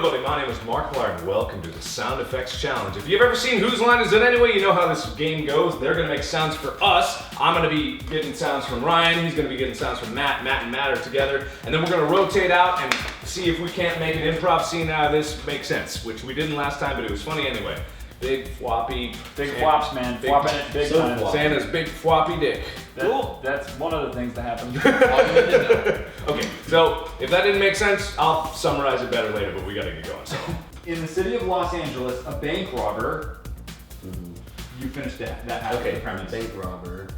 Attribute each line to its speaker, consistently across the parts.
Speaker 1: everybody, my name is Markiplier and welcome to the Sound Effects Challenge. If you've ever seen Whose Line Is It Anyway, you know how this game goes. They're gonna make sounds for us. I'm gonna be getting sounds from Ryan, he's gonna be getting sounds from Matt. Matt and Matt are together. And then we're gonna rotate out and see if we can't make an improv scene out of this make sense, which we didn't last time, but it was funny anyway. Big floppy.
Speaker 2: Big flops, man. Flopping it big time.
Speaker 1: Santa's big floppy dick.
Speaker 2: Cool. That's one of the things that happened.
Speaker 1: Okay, so if that didn't make sense, I'll summarize it better later, but we gotta get going. So.
Speaker 2: In the city of Los Angeles, a bank robber. You finished that half of the premise.
Speaker 3: Bank robber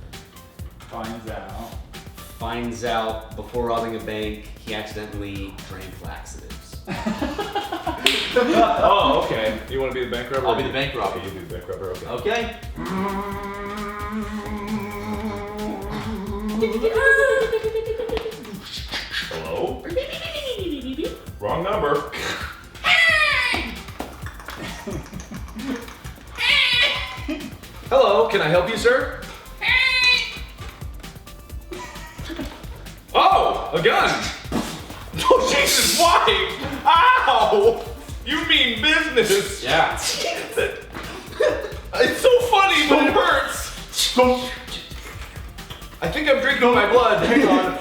Speaker 2: finds
Speaker 3: out before robbing a bank, he accidentally drank laxatives.
Speaker 1: Oh, okay. You want to be the bank robber?
Speaker 3: I'll be the bank robber.
Speaker 1: Okay, you be the bank robber, okay.
Speaker 3: Okay.
Speaker 1: Hello? Wrong number. Hello, can I help you, sir? Oh, a gun! Oh, Jesus, why? Ow! You mean business?
Speaker 3: Yeah.
Speaker 1: It's so funny, but it hurts. I think I'm drinking my blood. Hang on.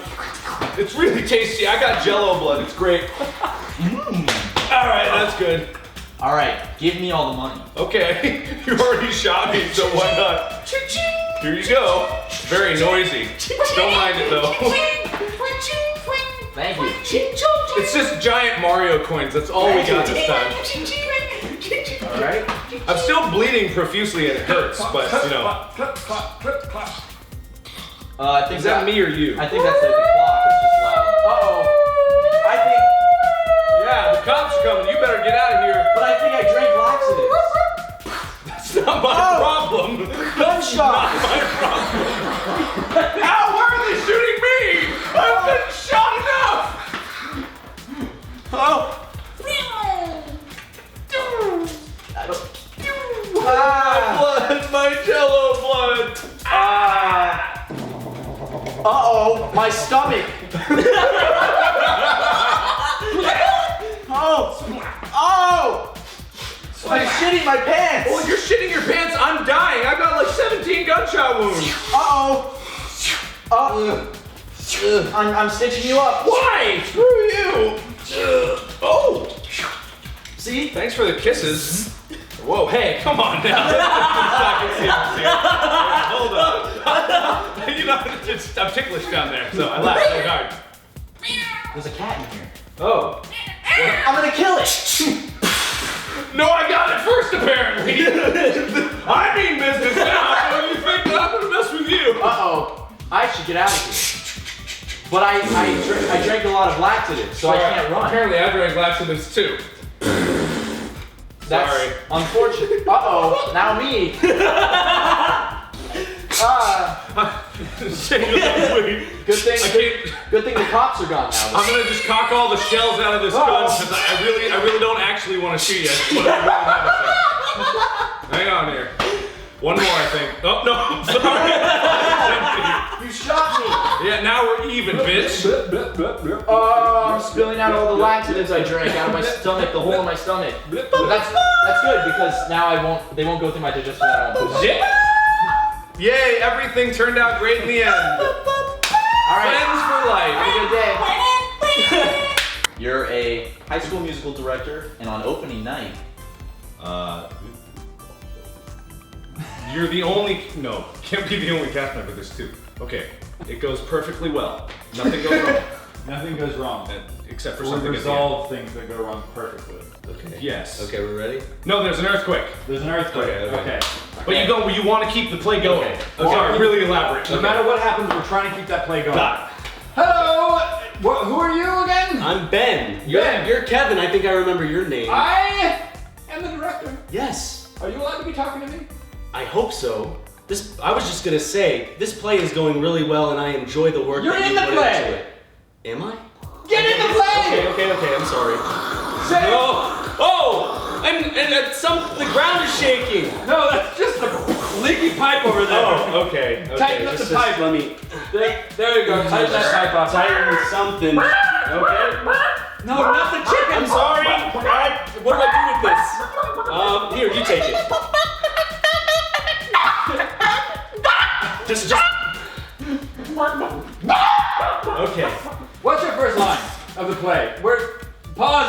Speaker 1: It's really tasty. I got Jello blood. It's great. All right, that's good.
Speaker 3: All right, give me all the money.
Speaker 1: Okay, you already shot me, so why not? Here you go. It's very noisy. Don't mind it though.
Speaker 3: Thank you.
Speaker 1: It's just giant Mario coins. That's all we got this time.
Speaker 3: All right.
Speaker 1: I'm still bleeding profusely and it hurts, but you know.
Speaker 3: I think
Speaker 1: Is that me or you?
Speaker 3: I think that's the clock. It's just loud.
Speaker 1: Uh-oh.
Speaker 3: I think.
Speaker 1: Yeah, the cops are coming. You better get out of here.
Speaker 3: But I think I drank laxatives.
Speaker 1: That's not my problem.
Speaker 3: Gunshot.
Speaker 1: Not my problem. Ow, why are they shooting me? I've been shot enough. Oh. My blood, my Jello blood.
Speaker 3: Uh-oh, my stomach. Oh! I'm shitting my pants.
Speaker 1: Well, you're shitting your pants. I'm dying. I've got like 17 gunshot wounds.
Speaker 3: I'm stitching you up.
Speaker 1: Why? Screw you. Oh.
Speaker 3: See?
Speaker 1: Thanks for the kisses. Whoa, hey, come on now. Hold on. You know, I'm ticklish down there, so I laughed really hard.
Speaker 3: There's a cat in here.
Speaker 1: Oh.
Speaker 3: I'm gonna kill it.
Speaker 1: No, I got it first, apparently. I mean business now, so you think that I'm gonna mess with you?
Speaker 3: Uh-oh. I should get out of here. But I drank a lot of laxatives, so I can't run.
Speaker 1: Apparently I drank laxatives too.
Speaker 3: That's
Speaker 1: sorry.
Speaker 3: Unfortunate. Uh-oh, now me. Good thing the cops are gone now.
Speaker 1: I'm gonna just cock all the shells out of this gun because I really don't actually want to shoot you. But I really have to. Hang on here. One more, I think. Oh no, sorry.
Speaker 3: You shot me.
Speaker 1: Yeah, now we're even, bitch.
Speaker 3: Oh, I'm spilling out all the laxatives I drank out of my stomach, the hole in my stomach. But that's good because now they won't go through my digestive tract.
Speaker 1: Yeah. Yay, everything turned out great in the end.
Speaker 3: All right.
Speaker 1: Friends for life.
Speaker 3: Have a good day. You're a high school musical director, and on opening night,
Speaker 1: you're the only, no, can't be the only cast member, there's two. Okay, it goes perfectly well. Nothing goes wrong.
Speaker 2: Nothing goes wrong.
Speaker 1: Except for
Speaker 2: We
Speaker 1: something
Speaker 2: resolve things that go wrong perfectly.
Speaker 3: okay.
Speaker 1: Yes.
Speaker 3: Okay, we're ready?
Speaker 1: No, there's an earthquake.
Speaker 2: There's an earthquake.
Speaker 1: Okay. But you want to keep the play going. Okay. Sorry, really elaborate.
Speaker 2: No matter what happens, we're trying to keep that play going.
Speaker 1: Got it.
Speaker 2: Hello! Who are you again?
Speaker 3: I'm Ben.
Speaker 2: Ben.
Speaker 3: You're Kevin. I think I remember your name.
Speaker 2: I am the director.
Speaker 3: Yes.
Speaker 2: Are you allowed to be talking to me?
Speaker 3: I hope so. I was just gonna say, this play is going really well and I enjoy the work
Speaker 2: You're
Speaker 3: that
Speaker 2: in
Speaker 3: you
Speaker 2: the
Speaker 3: put
Speaker 2: play.
Speaker 3: into it. Am I?
Speaker 2: Get in the play!
Speaker 3: Okay, I'm sorry.
Speaker 2: Say
Speaker 3: The ground is shaking.
Speaker 2: No, that's just a leaky pipe over there.
Speaker 1: Oh, okay.
Speaker 2: Tighten up the pipe.
Speaker 3: Let me.
Speaker 2: There you go. Tighten that pipe up.
Speaker 3: Tighten something. Okay.
Speaker 2: No, not the chicken.
Speaker 3: I'm sorry.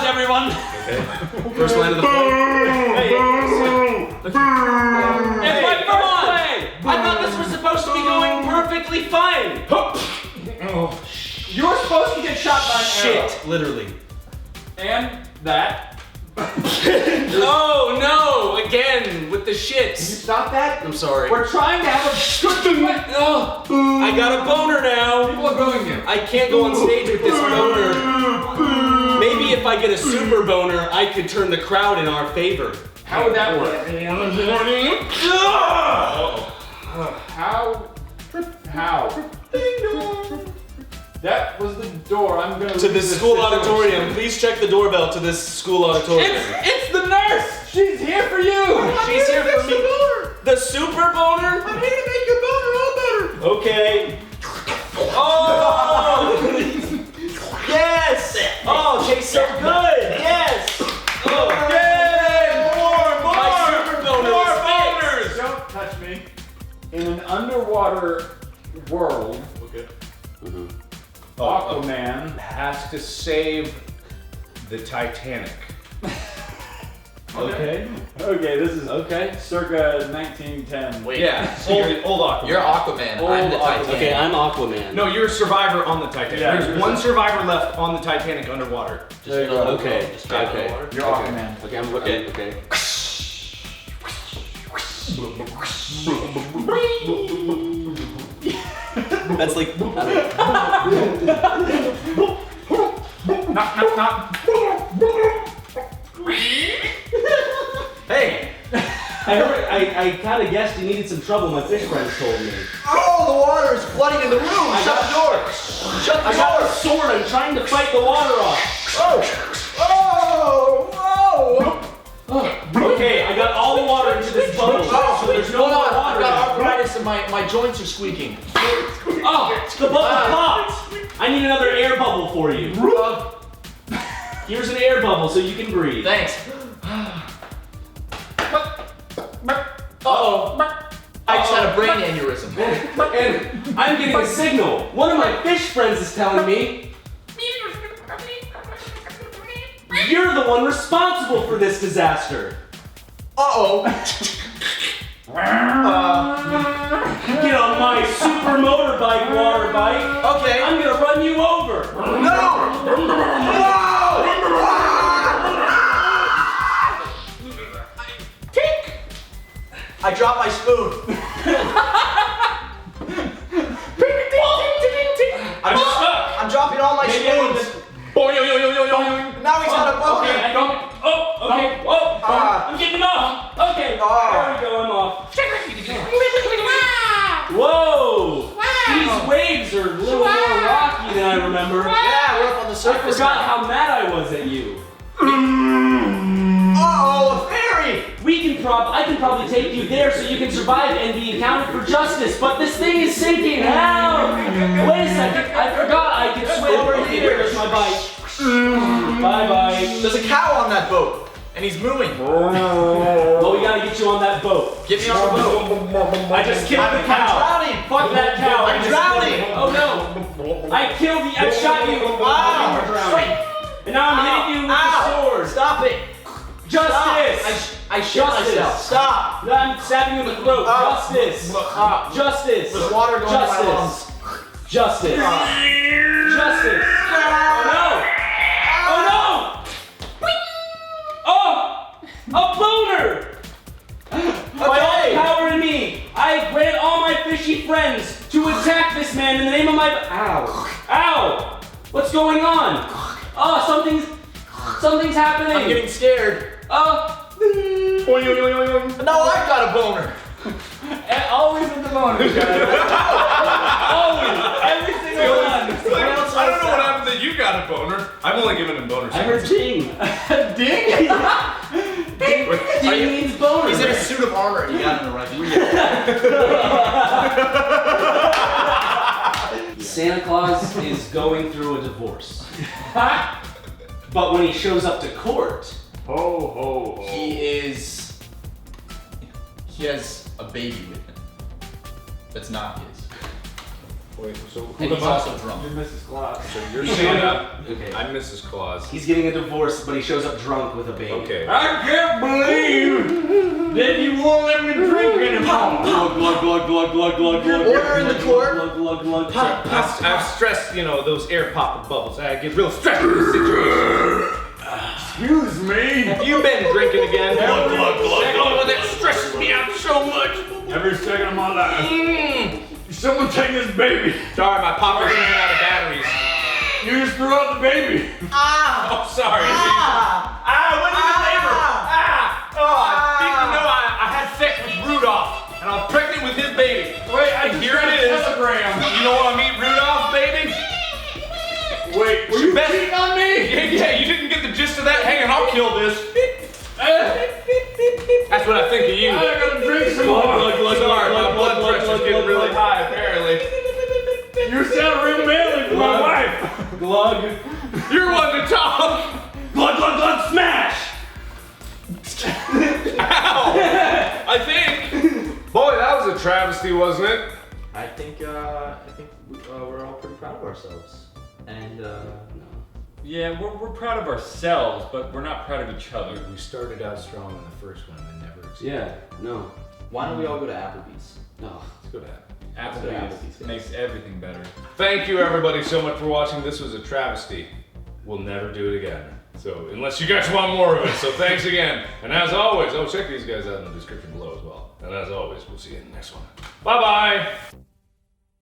Speaker 3: Claus, everyone.
Speaker 1: Okay. First line of the play.
Speaker 3: It's my first play. I thought this was supposed to be going perfectly fine.
Speaker 2: You were supposed to get shot by an arrow.
Speaker 3: Shit, literally.
Speaker 2: And that.
Speaker 3: Oh no! Again with the
Speaker 2: Can you
Speaker 3: shit.
Speaker 2: stop that?
Speaker 3: I'm sorry.
Speaker 2: We're trying to have a good fight.
Speaker 3: Oh, I got a boner now.
Speaker 2: People are booing you.
Speaker 3: I can't go on stage with this boner. Maybe if I get a super boner, I could turn the crowd in our favor.
Speaker 2: How would that work? How? That was the door. I'm gonna
Speaker 3: To
Speaker 2: leave
Speaker 3: this school auditorium. Please check the doorbell to this school auditorium.
Speaker 2: It's the nurse. She's here for you.
Speaker 3: She's here for me. The super boner?
Speaker 2: I'm here to make your boner all better.
Speaker 3: Okay. Oh! Yes! Oh, tastes so good. Yes. Oh,
Speaker 2: Yay! More.
Speaker 3: my super boner
Speaker 2: More
Speaker 3: was fixed.
Speaker 2: boners. Don't touch me. In an underwater world,
Speaker 1: Okay.
Speaker 2: Aquaman
Speaker 1: Has to save the Titanic.
Speaker 3: Okay.
Speaker 2: Okay, this is
Speaker 3: Okay.
Speaker 2: circa 1910.
Speaker 3: Wait.
Speaker 1: Yeah. Old Aquaman.
Speaker 3: You're Aquaman. I'm the Titanic.
Speaker 4: Okay, I'm Aquaman.
Speaker 1: No, you're a survivor on the Titanic.
Speaker 2: Yeah,
Speaker 1: There's
Speaker 2: you're
Speaker 1: one
Speaker 2: a-
Speaker 1: survivor left on the Titanic underwater.
Speaker 2: There you go.
Speaker 4: Okay,
Speaker 3: Just drop
Speaker 4: okay.
Speaker 3: the water.
Speaker 2: You're Aquaman.
Speaker 4: Okay, I'm
Speaker 3: Okay.
Speaker 4: okay. That's like,
Speaker 2: Knock, knock, knock.
Speaker 3: Hey!
Speaker 4: I kind of guessed you needed some trouble. My fish friends told me.
Speaker 3: Oh, the water is flooding in the room. Shut the door. Shut the
Speaker 4: I got
Speaker 3: door.
Speaker 4: a sword. I'm trying to fight the water off. Okay, I got all the water into this bubble, so there's no
Speaker 3: Hold
Speaker 4: more
Speaker 3: on. I've
Speaker 4: water.
Speaker 3: got
Speaker 4: now.
Speaker 3: arthritis and my joints are squeaking.
Speaker 4: Oh, the bubble popped. I need another air bubble for you. Here's an air bubble so you can breathe.
Speaker 3: Thanks. Uh-oh. I just had a brain aneurysm.
Speaker 4: And I'm getting a signal. One of my fish friends is telling me you're the one responsible for this disaster.
Speaker 3: Uh-oh.
Speaker 4: Get on my super motorbike, water bike.
Speaker 3: Okay.
Speaker 4: I'm gonna run you over.
Speaker 3: I dropped my spoon.
Speaker 4: I'm stuck.
Speaker 3: I'm dropping all my
Speaker 4: Maybe I need
Speaker 3: spoons.
Speaker 4: to-
Speaker 3: Now he's on a boat.
Speaker 4: Okay, I don't. Oh, okay. Whoa. I'm getting off. Okay. There we go. I'm off. Whoa. These waves are a little more rocky than I remember.
Speaker 3: Yeah, we're up on the
Speaker 4: I
Speaker 3: surface
Speaker 4: forgot
Speaker 3: now.
Speaker 4: how mad I was at you.
Speaker 3: Uh-oh, a fairy!
Speaker 4: I can probably take you there so you can survive and be accounted for justice, but this thing is sinking. Help! Wait a second, I forgot I could swim.
Speaker 3: Over
Speaker 4: Okay,
Speaker 3: here.
Speaker 4: there's my bike. Bye-bye.
Speaker 3: There's a cow on that boat, and he's mooing.
Speaker 4: Well, we gotta get you on that boat.
Speaker 3: Get me on the boat.
Speaker 4: I just killed the
Speaker 3: I'm
Speaker 4: cow.
Speaker 3: drowning.
Speaker 4: Fuck that cow.
Speaker 3: I'm
Speaker 4: I just
Speaker 3: drowning.
Speaker 4: killed it. Oh no. I killed you. I shot you.
Speaker 3: Wow.
Speaker 4: You're drowning. And now I'm hitting you with the sword.
Speaker 3: Stop it.
Speaker 4: Justice.
Speaker 3: I shit myself. Stop.
Speaker 4: No, I'm stabbing you in the throat. Justice. Justice.
Speaker 3: There's water going to my lungs.
Speaker 4: Justice. Justice. Oh no. Oh no. Oh. A boner. By all the power in me, I grant all my fishy friends to attack this man in the name of my. Ow. Ow. What's going on? Oh, something's happening.
Speaker 3: I'm getting scared. Now I've got a boner.
Speaker 2: Always in the morning, guys.
Speaker 4: Always. Every single one.
Speaker 1: I don't know what happened that you got a boner. I've only given him boners.
Speaker 4: I heard ding.
Speaker 2: Ding.
Speaker 4: Ding means boner.
Speaker 3: He's in a suit of armor and he got in the right
Speaker 4: Santa Claus is going through a divorce. But when he shows up to court,
Speaker 2: Ho, ho, ho.
Speaker 3: He has a baby with him. That's not his.
Speaker 1: Wait, so
Speaker 3: And he's also drunk.
Speaker 2: You're Mrs. Claus.
Speaker 1: So you're Santa.
Speaker 5: Okay.
Speaker 1: I'm Mrs. Claus.
Speaker 5: He's getting a divorce, but he shows up drunk with a baby.
Speaker 1: Okay.
Speaker 2: I can't believe that you won't let me drink anymore.
Speaker 5: Glug, glug, glug, glug, glug, glug, glug. Order in the court. Glug, glug, glug. Pop, pop,
Speaker 1: I've
Speaker 5: pop.
Speaker 1: stressed, those air popping bubbles. I get real stressed in this situation.
Speaker 2: Excuse me.
Speaker 1: Have you been drinking again?
Speaker 5: Glug, glug, glug, glug.
Speaker 1: That stresses me out so much.
Speaker 2: Every second of my life.
Speaker 1: Mmm.
Speaker 2: Someone take this baby.
Speaker 1: Sorry, my popper's running out of batteries.
Speaker 2: You just threw out the baby.
Speaker 1: Oh, sorry. Went into labor. Oh, I didn't know I had sex with Rudolph, and I was pregnant with his baby.
Speaker 2: Wait, I just
Speaker 1: Here
Speaker 2: got
Speaker 1: it
Speaker 2: a
Speaker 1: is.
Speaker 2: telegram.
Speaker 1: You know what I mean, Rudolph, baby?
Speaker 2: Wait, were you cheating on me?
Speaker 1: Yeah, you didn't get the gist of that? Hang on, I'll kill this. That's what I think of you.
Speaker 2: I gotta drink some more.
Speaker 1: Sorry, my blood pressure's getting really high, apparently.
Speaker 2: You sound real manly for my wife.
Speaker 5: Glug.
Speaker 1: You're one to talk.
Speaker 5: Glug, glug, glug, smash!
Speaker 1: Ow! I think. Boy, that was a travesty, wasn't it?
Speaker 3: I think we're all pretty proud of ourselves. And
Speaker 2: Yeah, we're proud of ourselves, but we're not proud of each other.
Speaker 1: We started out strong in the first one and never exceeded.
Speaker 5: Yeah, no.
Speaker 3: why don't we all go to Applebee's?
Speaker 5: No.
Speaker 1: Let's go to that.
Speaker 2: Applebee's makes everything better.
Speaker 1: Thank you, everybody, so much for watching. This was a travesty. We'll never do it again. So, unless you guys want more of it. So, thanks again. And as always, check these guys out in the description below as well. And as always, we'll see you in the next one. Bye-bye.